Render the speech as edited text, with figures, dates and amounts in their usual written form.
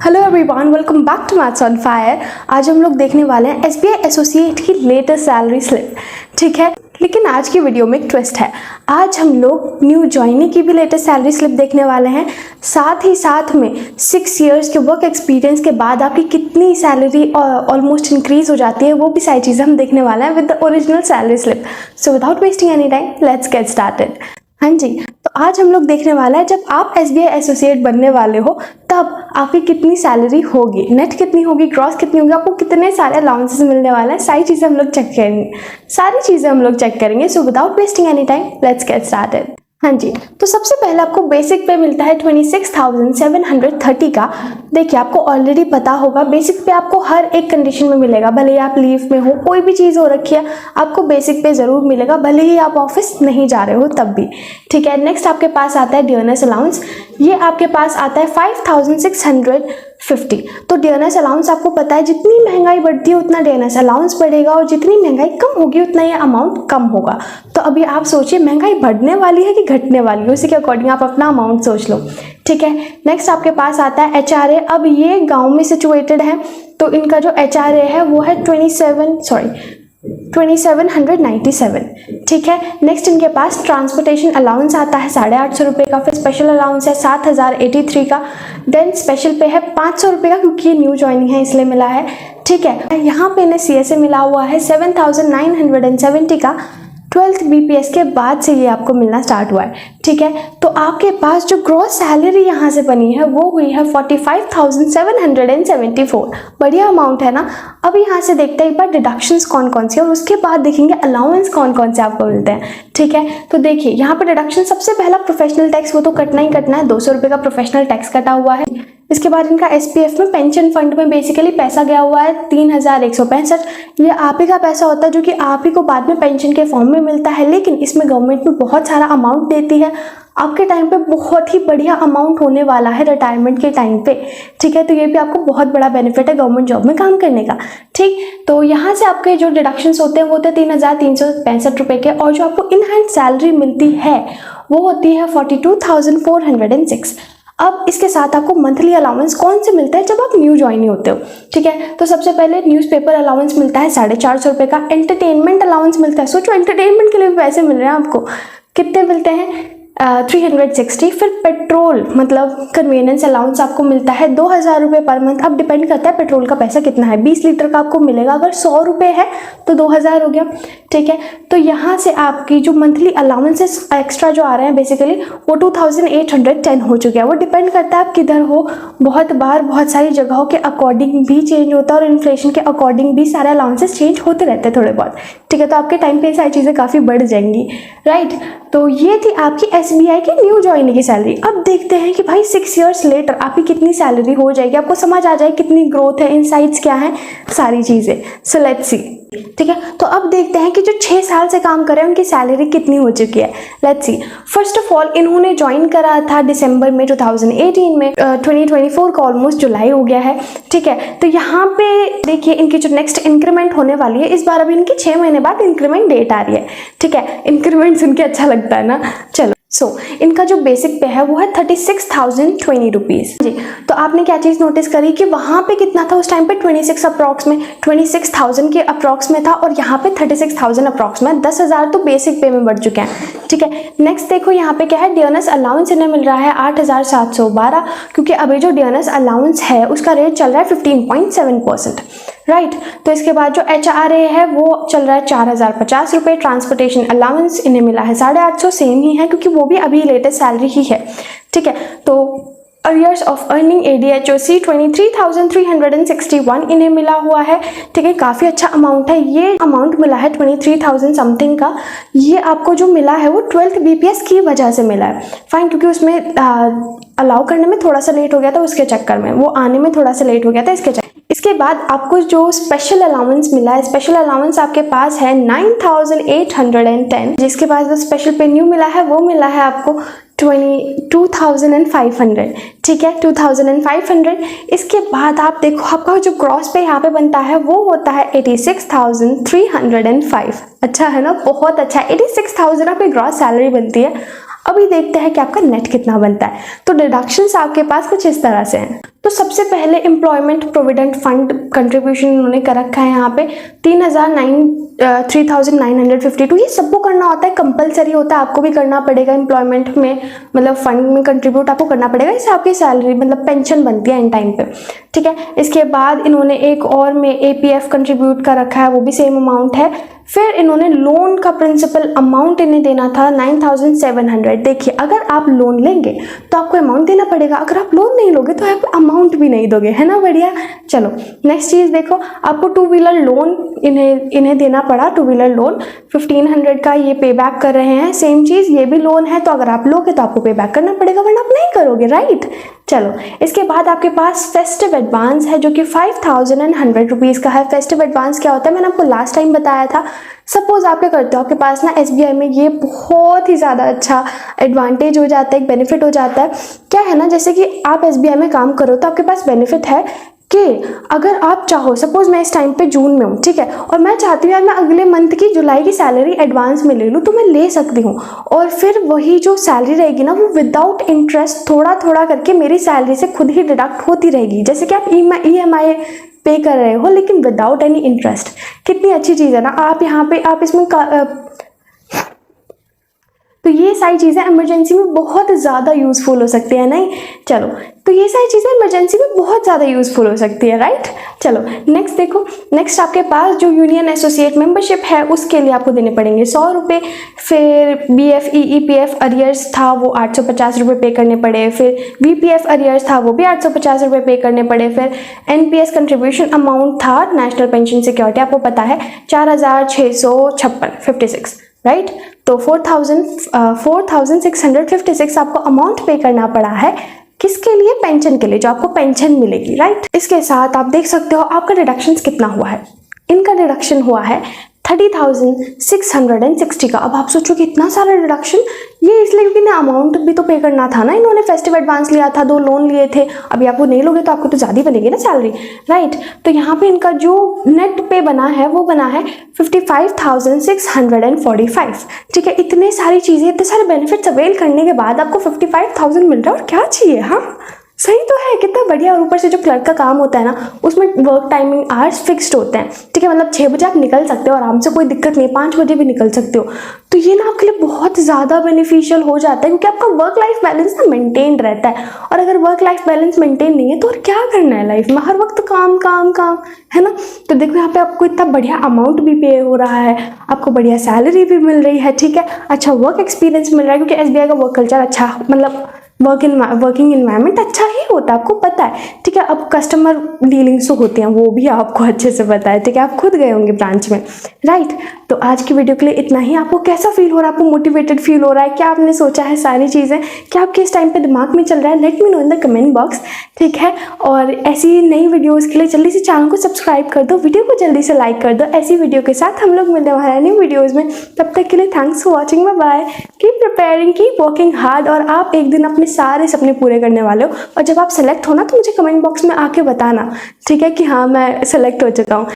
Hello everyone, welcome back to maths on fire. आज हम लोग देखने वाले हैं एसबीआई एसोसिएट की लेटेस्ट सैलरी स्लिप। ठीक है, लेकिन आज की वीडियो में एक ट्विस्ट है। आज हम लोग न्यू ज्वाइनी की भी लेटेस्ट सैलरी स्लिप देखने वाले हैं, साथ ही साथ में 6 इयर्स के वर्क एक्सपीरियंस के बाद आपकी कितनी सैलरी ऑलमोस्ट इंक्रीज हो जाती है, वो भी सारी चीज़ें हम देखने वाले हैं with the original salary slip. So without wasting any time, let's get started. हाँ जी, तो आज हम लोग देखने वाला है जब आप एसबीआई एसोसिएट बनने वाले हो तब आपकी कितनी सैलरी होगी, नेट कितनी होगी, ग्रॉस कितनी होगी, आपको कितने सारे अलाउंसेस मिलने वाले हैं, सारी चीज़ें हम लोग चेक करेंगे। So without wasting any time, let's get started. हाँ जी, तो सबसे पहले आपको बेसिक पे मिलता है 26,730 का। देखिए, आपको ऑलरेडी पता होगा बेसिक पे आपको हर एक कंडीशन में मिलेगा, भले ही आप लीव में हो, कोई भी चीज़ हो रखी है, आपको बेसिक पे ज़रूर मिलेगा, भले ही आप ऑफिस नहीं जा रहे हो तब भी। ठीक है, नेक्स्ट आपके पास आता है डियरनेस अलाउंस। ये आपके पास आता है 5,650। तो डियरनेस अलाउंस आपको पता है जितनी महंगाई बढ़ती है उतना डियरनेस अलाउंस बढ़ेगा, और जितनी महंगाई कम होगी उतना ये अमाउंट कम होगा। तो अभी आप सोचिए महंगाई बढ़ने वाली है कि घटने वाली है, उसी के अकॉर्डिंग आप अपना अमाउंट सोच लो। ठीक है, नेक्स्ट आपके पास आता है एचआरए। अब ये गांव में सिचुएटेड है तो इनका जो एचआरए है वो है 2797। ठीक है, नेक्स्ट इनके पास ट्रांसपोर्टेशन अलाउंस आता है 850 रुपये का, फिर स्पेशल अलाउंस है 7,083 का, देन स्पेशल पे है 500 रुपये का, क्योंकि ये न्यू ज्वाइनिंग है इसलिए मिला है। ठीक है, यहाँ पे इन्हें सीएसए मिला हुआ है 7,970 का। 12th बीपीएस के बाद से ये आपको मिलना स्टार्ट हुआ है। ठीक है, तो आपके पास जो ग्रॉस सैलरी यहाँ से बनी है वो हुई है 45,774। बढ़िया अमाउंट है ना। अब यहाँ से देखते हैं एक बार डिडक्शंस कौन कौन सी, और उसके बाद देखेंगे अलाउंस कौन कौन से आपको मिलते हैं। ठीक है, तो देखिए यहाँ पर डिडक्शन सबसे पहला प्रोफेशनल टैक्स, वो तो कटना ही कटना है, 200 रुपये का प्रोफेशनल टैक्स कटा हुआ है। इसके बाद इनका एसपीएफ में पेंशन फंड में बेसिकली पैसा गया हुआ है 3,165। ये आप ही का पैसा होता है जो कि आप ही को बाद में पेंशन के फॉर्म में मिलता है, लेकिन इसमें गवर्नमेंट में बहुत सारा अमाउंट देती है। आपके टाइम पे बहुत ही बढ़िया अमाउंट होने वाला है रिटायरमेंट के टाइम पे। ठीक है, तो ये भी आपको बहुत बड़ा बेनिफिट है गवर्नमेंट जॉब में काम करने का। ठीक, तो यहाँ से आपके जो डिडक्शंस होते हैं वो होते हैं 3,365 रुपये के, और जो आपको इन हैंड सैलरी मिलती है वो होती है 42,406। अब इसके साथ आपको मंथली अलाउंस कौन से मिलता है जब आप न्यू ज्वाइन होते हो। ठीक है, तो सबसे पहले न्यूज़पेपर अलाउंस मिलता है 450 रुपये का। एंटरटेनमेंट अलाउंस मिलता है, सोचो एंटरटेनमेंट के लिए भी पैसे मिल रहे हैं आपको, कितने मिलते हैं 360। फिर पेट्रोल मतलब कन्वीनियंस अलाउंस आपको मिलता है 2,000 रुपये पर मंथ। अब डिपेंड करता है पेट्रोल का पैसा कितना है, 20 लीटर का आपको मिलेगा, अगर 100 रुपये है तो 2,000 हो गया। ठीक है, तो यहाँ से आपकी जो मंथली अलाउंसेस एक्स्ट्रा जो आ रहे हैं बेसिकली वो 2,810 हो चुके हैं। वो डिपेंड करता है आप किधर हो, बहुत बार बहुत सारी जगहों के अकॉर्डिंग भी चेंज होता है, और इन्फ्लेशन के अकॉर्डिंग भी सारे अलाउंसेस चेंज होते रहते हैं थोड़े बहुत। ठीक है, तो आपके टाइम पे सारी चीज़ें काफ़ी बढ़ जाएंगी। राइट, तो ये थी आपकी एसबीआई की न्यू ज्वाइनिंग की सैलरी। अब देखते हैं कि भाई 6 इयर्स लेटर आपकी कितनी सैलरी हो जाएगी, आपको समझ आ जाए कितनी ग्रोथ है, इनसाइट्स क्या है, सारी चीज़ें। So let's see. ठीक है, तो अब देखते हैं कि जो 6 साल से काम कर रहे हैं उनकी सैलरी कितनी हो चुकी है। Let's see. First of all इन्होंने ज्वाइन करा था दिसंबर में 2018 में, 2024 का ऑलमोस्ट जुलाई हो गया है। ठीक है, तो यहाँ पे देखिए इनकी जो नेक्स्ट इंक्रीमेंट होने वाली है इस बार, अभी इनकी 6 महीने बाद इंक्रीमेंट डेट आ रही है। ठीक है, इंक्रीमेंट सुन के अच्छा लगता है ना। चलो, इनका जो बेसिक पे है वो है 36,020 रुपीज़। जी, तो आपने क्या चीज़ नोटिस करी कि वहाँ पे कितना था उस टाइम पे 26,000 के अप्रॉक्स में था, और यहाँ पे 36,000 अप्रॉक्स में, 10,000 तो बेसिक पे में बढ़ चुके हैं। ठीक है, नेक्स्ट देखो यहाँ पे क्या है, डियरनेस अलाउंस इन्हें मिल रहा है 8,712, क्योंकि अभी जो डियरनेस अलाउंस है उसका रेट चल रहा है 15.7%। राइट, तो इसके बाद जो एचआरए है वो चल रहा है 4,050 रुपये। ट्रांसपोर्टेशन अलाउंस इन्हें मिला है 850, सेम ही है क्योंकि वो भी अभी लेटेस्ट सैलरी ही है। ठीक है, तो अरियर्स ऑफ अर्निंग ADHOC 23,361 इन्हें मिला हुआ है। ठीक है, काफ़ी अच्छा अमाउंट है। ये अमाउंट मिला है 23,000 समथिंग का। ये आपको जो मिला है वो 12th बीपीएस की वजह से मिला है। फाइन, क्योंकि उसमें अलाउ करने में थोड़ा सा लेट हो गया था, उसके चक्कर में वो आने में थोड़ा सा लेट हो गया था, इसके चक्कर। इसके बाद आपको जो स्पेशल अलाउंस मिला है, स्पेशल अलाउंस आपके पास है 9,810। जिसके बाद जो स्पेशल पे न्यू मिला है वो मिला है आपको 22,500। ठीक है, 2,500। इसके बाद आप देखो आपका जो क्रॉस पे यहाँ पे बनता है वो होता है 86,305। अच्छा है ना, बहुत अच्छा है। 86,000 आपकी ग्रॉस सैलरी बनती है। अभी देखते हैं कि आपका नेट कितना बनता है। तो डिडक्शंस आपके पास कुछ इस तरह से हैं। तो सबसे पहले एम्प्लॉयमेंट प्रोविडेंट फंड कंट्रीब्यूशन उन्होंने कर रखा है यहाँ पे 3,952। ये सबको करना होता है, कंपलसरी होता है, आपको भी करना पड़ेगा एम्प्लॉयमेंट में, मतलब फंड में कंट्रीब्यूट आपको करना पड़ेगा, इससे आपकी सैलरी मतलब पेंशन बनती है इन टाइम पे, ठीक है। इसके बाद इन्होंने एक और में APF कंट्रीब्यूट कर रखा है, वो भी सेम अमाउंट है। फिर इन्होंने लोन का प्रिंसिपल अमाउंट इन्हें देना था 9,700। देखिए अगर आप लोन लेंगे तो आपको अमाउंट देना पड़ेगा, अगर आप लोन नहीं लोगे तो आप अमाउंट भी नहीं दोगे, है ना, बढ़िया। चलो नेक्स्ट चीज़ देखो, आपको 2 व्हीलर लोन इन्हें देना पड़ा, 2 व्हीलर लोन 1,500 का ये पे बैक कर रहे हैं। सेम चीज़ ये भी लोन है, तो अगर आप लोगे तो आपको पे बैक करना पड़ेगा, वरना आप नहीं करोगे, राइट। चलो इसके बाद आपके पास फेस्टिव एडवांस है जो कि 5,100 रुपीज़ का है। फेस्टिव एडवांस क्या होता है, मैंने आपको लास्ट टाइम बताया था। सपोज आप क्या करते हो, आपके पास ना SBI में ये बहुत ही ज़्यादा अच्छा एडवांटेज हो जाता है, एक बेनिफिट हो जाता है। क्या है ना, जैसे कि आप SBI में काम करो तो आपके पास बेनिफिट है कि अगर आप चाहो, सपोज मैं इस टाइम पे जून में हूँ, ठीक है, और मैं चाहती हूँ यार मैं अगले मंथ की जुलाई की सैलरी एडवांस में ले लूँ, तो मैं ले सकती हूँ। और फिर वही जो सैलरी रहेगी ना, वो विदाउट इंटरेस्ट थोड़ा थोड़ा करके मेरी सैलरी से खुद ही डिडक्ट होती रहेगी। जैसे कि आप EMI पे कर रहे हो लेकिन विदाउट एनी इंटरेस्ट। कितनी अच्छी चीज़ है ना। आप यहाँ पे आप इसमें तो ये सारी चीज़ें इमरजेंसी में बहुत ज़्यादा यूज़फुल हो सकती है, नहीं। चलो तो ये सारी चीज़ें इमरजेंसी में बहुत ज़्यादा यूज़फुल हो सकती है, राइट। चलो नेक्स्ट देखो, नेक्स्ट आपके पास जो यूनियन एसोसिएट मेंबरशिप है उसके लिए आपको देने पड़ेंगे 100 रुपये। फिर BFE EPF अरियर्स था वो 850 रुपये पे करने पड़े। फिर VPF अरियर्स था वो भी 850 रुपये पे करने पड़े। फिर NPS कंट्रीब्यूशन अमाउंट था, नेशनल पेंशन सिक्योरिटी, आपको पता है 4,656 राइट। तो 4,656 आपको अमाउंट पे करना पड़ा है। किसके लिए? पेंशन के लिए, जो आपको पेंशन मिलेगी, राइट। इसके साथ आप देख सकते हो आपका डिडक्शन कितना हुआ है। इनका डिडक्शन हुआ है 30,660 का। अब आप सोचो कि इतना सारा डिडक्शन, ये इसलिए क्योंकि ना अमाउंट भी तो पे करना था ना, इन्होंने फेस्टिव एडवांस लिया था, 2 लोन लिए थे। अभी आपको नहीं लोगे तो आपको तो ज़्यादा बनेगी ना सैलरी, राइट। तो यहाँ पे इनका जो नेट पे बना है वो बना है 55,645, ठीक है। इतने सारी चीज़ें, इतने सारे बेनिफिट्स अवेल करने के बाद आपको 55,000 मिल रहा है, और क्या चाहिए। हाँ सही तो है, कितना बढ़िया। और ऊपर से जो क्लर्क का काम होता है ना, उसमें वर्क टाइमिंग आवर्स फिक्स्ड होते हैं, ठीक है। मतलब 6 बजे आप निकल सकते हो आराम से, कोई दिक्कत नहीं है, 5 बजे भी निकल सकते हो। तो ये ना आपके लिए बहुत ज़्यादा बेनिफिशियल हो जाता है, क्योंकि आपका वर्क लाइफ बैलेंस ना मेंटेन रहता है। और अगर वर्क लाइफ बैलेंस मेंटेन नहीं है तो और क्या करना है लाइफ में, हर वक्त काम काम काम, है ना। तो देखो यहाँ पे आपको इतना बढ़िया अमाउंट भी पे हो रहा है, आपको बढ़िया सैलरी भी मिल रही है, ठीक है। अच्छा वर्क एक्सपीरियंस मिल रहा है, क्योंकि SBI का वर्क कल्चर अच्छा, मतलब वर्किंग इन्वायरमेंट अच्छा ही होता है, आपको पता है, ठीक है। अब कस्टमर डीलिंग्स तो होती हैं, वो भी आपको अच्छे से पता है, ठीक है। आप खुद गए होंगे ब्रांच में, राइट। तो आज की वीडियो के लिए इतना ही। आपको कैसा फील हो रहा है? आपको मोटिवेटेड फील हो रहा है? क्या आपने सोचा है सारी चीज़ें? क्या आपके इस टाइम पे दिमाग में चल रहा है? Let me know in the comment box, ठीक है। और ऐसी नई वीडियोज़ के लिए जल्दी से चैनल को सब्सक्राइब कर दो, वीडियो को जल्दी से लाइक कर दो। ऐसी वीडियो के साथ हम लोग मिलने वाले हैं न्यू वीडियोज़ में। तब तक के लिए thanks for watching, bye bye. Keep preparing, keep working hard, और आप एक दिन अपने सारे सपने पूरे करने वाले हो। और जब आप सेलेक्ट हो ना तो मुझे कमेंट बॉक्स में आके बताना, ठीक है, कि हाँ मैं सेलेक्ट हो चुका हूँ।